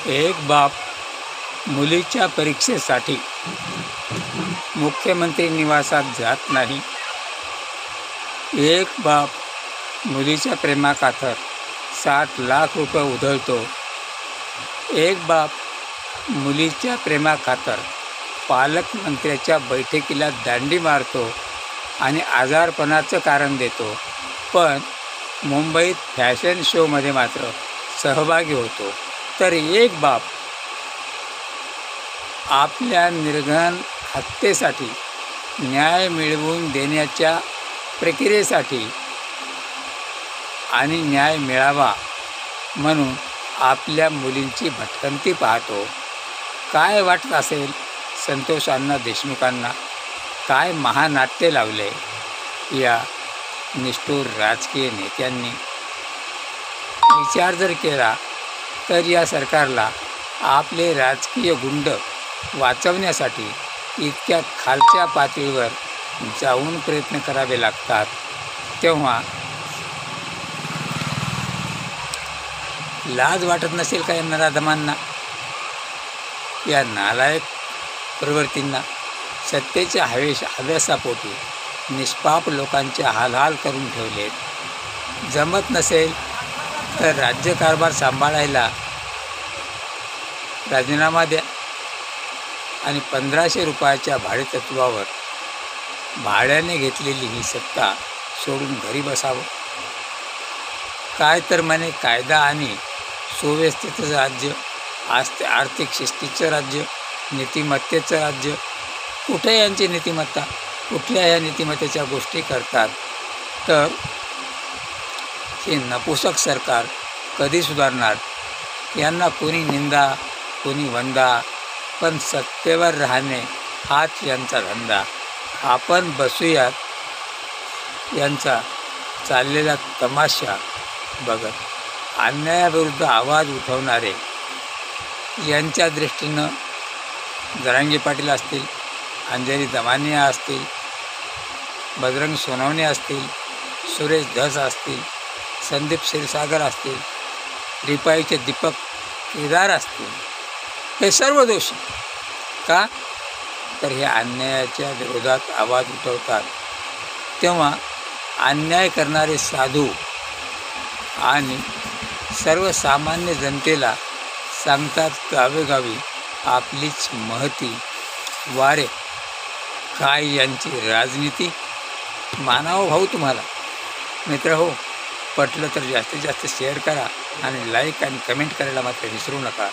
एक बाप मुलीच्या परीक्षेसाठी मुख्यमंत्री निवासात जात नाही. एक बाप मुलीच्या प्रेमाखातर 60 लाख रुपये उधळतो. एक बाप मुलीच्या प्रेमाखातर पालकमंत्र्याच्या बैठकीला दांडी मारतो आणि आजारपणाचं कारण देतो, पण मुंबईत फॅशन शोमध्ये मात्र सहभागी होतो. तर एक बाप आपल्या निर्घृण हत्येसाठी न्याय मिळवून देण्याच्या प्रक्रियेसाठी आणि न्याय मिळावा म्हणून आपल्या मुलींची भटकंती पाहतो. काय वाटत असेल संतोष अण्णा देशमुखांना? काय महानाट्य लावले या निष्ठुर राजकीय नेत्यांनी? विचार जर केला तर या सरकारला आपले राजकीय गुंड वाचवण्यासाठी इतक्या खालच्या पातळीवर जाऊन प्रयत्न करावे लागतात. तेव्हा लाज वाटत नसेल का या नराधमांना, या नालायक प्रवृत्तींना? सत्तेच्या हव्यासापोटी निष्पाप लोकांचे हालहाल करून ठेवलेत. जमत नसेल तर राज्यकारभार सांभाळायला राजीनामा द्या आणि 1500 रुपयाच्या भाडेतत्वावर भाड्याने घेतलेली ही सत्ता सोडून घरी बसावं. काय तर म्हणे कायदा आणि सुव्यवस्थेचं राज्य, आर्थिक शिस्तीचं राज्य, नीतिमत्तेचं राज्य. कुठे यांची नीतिमत्ता? कुठल्या या नीतिमत्तेच्या गोष्टी करतात? तर हे नपुसक सरकार कधी सुधारणार? यांना कोणी निंदा, कोणी वंदा, पण सत्तेवर राहणे हाच यांचा धंदा. आपण बसूयात यांचा चाललेला तमाशा बघत. अन्यायाविरुद्ध आवाज उठवणारे यांच्या दृष्टीनं जरांगे पाटील असतील, अंजली दमानिया असतील, बजरंग सोनवणे असतील, सुरेश धस असतील, संदीप क्षीरसागर असतील, रिपाईचे दीपक केदार असतील, हे सर्व दोषी. का? तर हे अन्यायाच्या विरोधात आवाज उठवतात. तेव्हा अन्याय करणारे साधू आणि सर्वसामान्य जनतेला सांगतात गावेगावी आपलीच महती. वारे काय यांची राजनीती! मानावं भाऊ तुम्हाला. मित्र हो, पटलं तर जास्तीत जास्त शेअर करा आणि लाईक आणि कमेंट करायला मात्र विसरू नका.